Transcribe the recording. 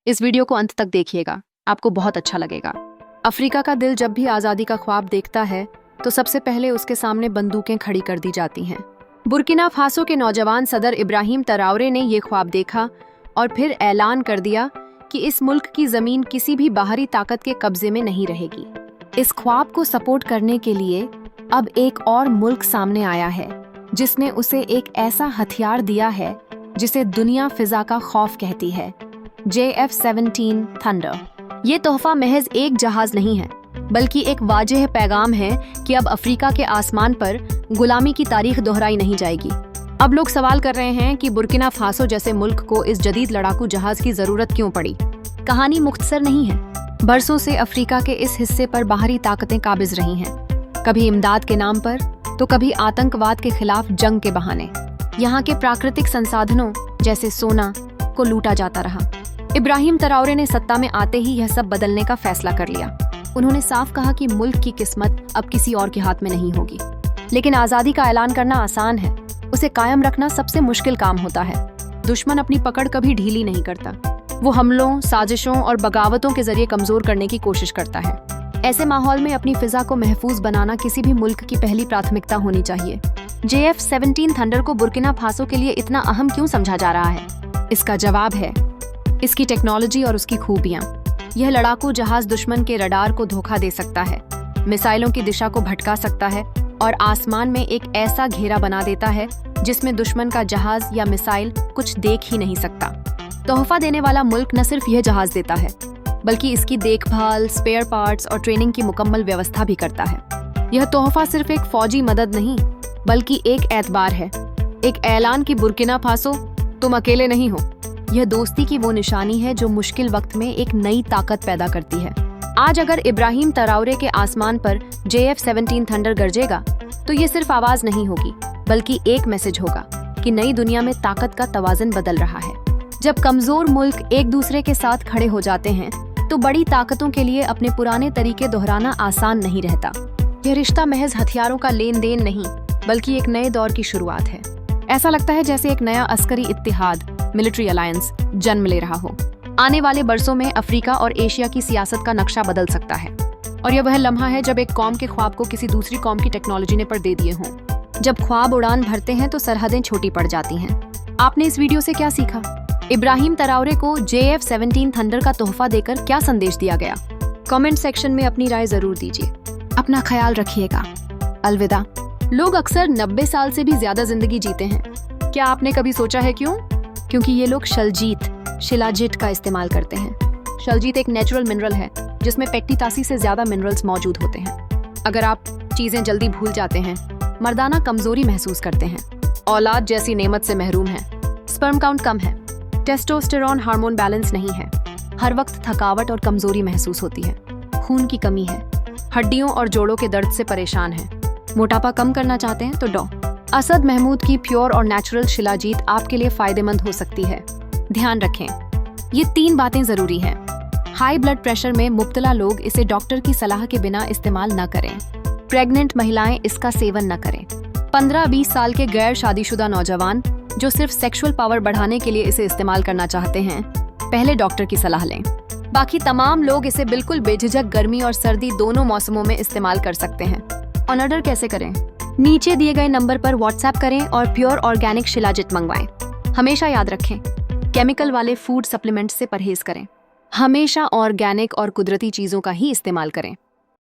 इस वीडियो को अंत तक देखिएगा, आपको बहुत अच्छा लगेगा। अफ्रीका का दिल जब भी आज़ादी का ख्वाब देखता है तो सबसे पहले उसके सामने बंदूकें खड़ी कर दी जाती हैं। बुर्किना फासो के नौजवान सदर इब्राहिम तराउरे ने ये ख्वाब देखा और फिर ऐलान कर दिया कि इस मुल्क की ज़मीन किसी भी बाहरी ताकत के कब्जे में नहीं रहेगी। इस ख्वाब को सपोर्ट करने के लिए अब एक और मुल्क सामने आया है जिसने उसे एक ऐसा हथियार दिया है जिसे दुनिया फिजा का खौफ कहती है, JF-17 थंडर। ये तोहफा महज एक जहाज नहीं है, बल्कि एक वाज़ेह पैगाम है कि अब अफ्रीका के आसमान पर गुलामी की तारीख दोहराई नहीं जाएगी। अब लोग सवाल कर रहे हैं कि बुर्किना फासो जैसे मुल्क को इस जदीद लड़ाकू जहाज की जरूरत क्यों पड़ी। कहानी मुख्तसर नहीं है। बरसों से अफ्रीका के इस हिस्से पर बाहरी ताकतें काबिज रही हैं, कभी इमदाद के नाम पर तो कभी आतंकवाद के खिलाफ जंग के बहाने। यहाँ के प्राकृतिक संसाधनों जैसे सोना को लूटा जाता रहा। इब्राहिम तराउरे ने सत्ता में आते ही यह सब बदलने का फैसला कर लिया। उन्होंने साफ कहा कि मुल्क की किस्मत अब किसी और के हाथ में नहीं होगी। लेकिन आज़ादी का ऐलान करना आसान है, उसे कायम रखना सबसे मुश्किल काम होता है। दुश्मन अपनी पकड़ कभी ढीली नहीं करता। वो हमलों, साजिशों और बगावतों के जरिए कमजोर करने की कोशिश करता है। ऐसे माहौल में अपनी फिजा को महफूज बनाना किसी भी मुल्क की पहली प्राथमिकता होनी चाहिए। JF-17 थंडर को बुर्किना फासो के लिए इतना अहम क्यों समझा जा रहा है? इसका जवाब है इसकी टेक्नोलॉजी और उसकी खूबियां। यह लड़ाकू जहाज दुश्मन के रडार को धोखा दे सकता है, मिसाइलों की दिशा को भटका सकता है और आसमान में एक ऐसा घेरा बना देता है जिसमें दुश्मन का जहाज या मिसाइल कुछ देख ही नहीं सकता। तोहफा देने वाला मुल्क न सिर्फ यह जहाज देता है, बल्कि इसकी देखभाल, स्पेयर पार्ट्स और ट्रेनिंग की मुकम्मल व्यवस्था भी करता है। यह तोहफा सिर्फ एक फौजी मदद नहीं, बल्कि एक एतबार है, एक ऐलान कि बुर्किना फासो तुम अकेले नहीं हो। यह दोस्ती की वो निशानी है जो मुश्किल वक्त में एक नई ताकत पैदा करती है। आज अगर इब्राहिम तराउरे के आसमान पर JF-17 थंडर गरजेगा तो ये सिर्फ आवाज नहीं होगी, बल्कि एक मैसेज होगा कि नई दुनिया में ताकत का तवाज़ुन बदल रहा है। जब कमजोर मुल्क एक दूसरे के साथ खड़े हो जाते हैं तो बड़ी ताकतों के लिए अपने पुराने तरीके दोहराना आसान नहीं रहता। यह रिश्ता महज हथियारों का लेन देन नहीं, बल्कि एक नए दौर की शुरुआत है। ऐसा लगता है जैसे एक नया अस्करी इत्तिहाद, मिलिट्री अलायंस जन्म ले रहा हो। आने वाले बरसों में अफ्रीका और एशिया की सियासत का नक्शा बदल सकता है और यह वह लम्हा है जब एक कौम के ख्वाब को किसी दूसरी कौम की टेक्नोलॉजी ने पर दे दिए हों। जब ख्वाब उड़ान भरते हैं तो सरहदें छोटी पड़ जाती हैं। आपने इस वीडियो से क्या सीखा? इब्राहिम तराउरे को JF-17 थंडर का तोहफा देकर क्या संदेश दिया गया? कमेंट सेक्शन में अपनी राय जरूर दीजिए। अपना ख्याल रखिएगा। अलविदा। लोग अक्सर 90 साल से भी ज्यादा जिंदगी जीते हैं। क्या आपने कभी सोचा है क्यों? क्योंकि ये लोग शिलाजीत का इस्तेमाल करते हैं। शलजीत एक नेचुरल मिनरल है जिसमें पेक्टिटासी से ज्यादा मिनरल्स मौजूद होते हैं। अगर आप चीजें जल्दी भूल जाते हैं, मर्दाना कमजोरी महसूस करते हैं, औलाद जैसी नेमत से महरूम हैं, स्पर्म काउंट कम है, टेस्टोस्टेरोन हार्मोन बैलेंस नहीं है, हर वक्त थकावट और कमजोरी महसूस होती है, खून की कमी है, हड्डियों और जोड़ों के दर्द से परेशान हैं, मोटापा कम करना चाहते हैं तो डॉ. असद महमूद की प्योर और नेचुरल शिलाजीत आपके लिए फायदेमंद हो सकती है। ध्यान रखें, ये 3 बातें जरूरी हैं। हाई ब्लड प्रेशर में मुब्तला लोग इसे डॉक्टर की सलाह के बिना इस्तेमाल न करें। प्रेग्नेंट महिलाएं इसका सेवन न करें। 15-20 साल के गैर शादीशुदा नौजवान जो सिर्फ सेक्सुअल पावर बढ़ाने के लिए इसे इस्तेमाल करना चाहते हैं, पहले डॉक्टर की सलाह लें। बाकी तमाम लोग इसे बिल्कुल बेझिझक गर्मी और सर्दी दोनों मौसमों में इस्तेमाल कर सकते हैं। ऑर्डर कैसे करें? नीचे दिए गए नंबर पर व्हाट्सएप करें और प्योर ऑर्गेनिक शिलाजीत मंगवाएं। हमेशा याद रखें, केमिकल वाले फूड सप्लीमेंट से परहेज करें। हमेशा ऑर्गेनिक और कुदरती चीजों का ही इस्तेमाल करें।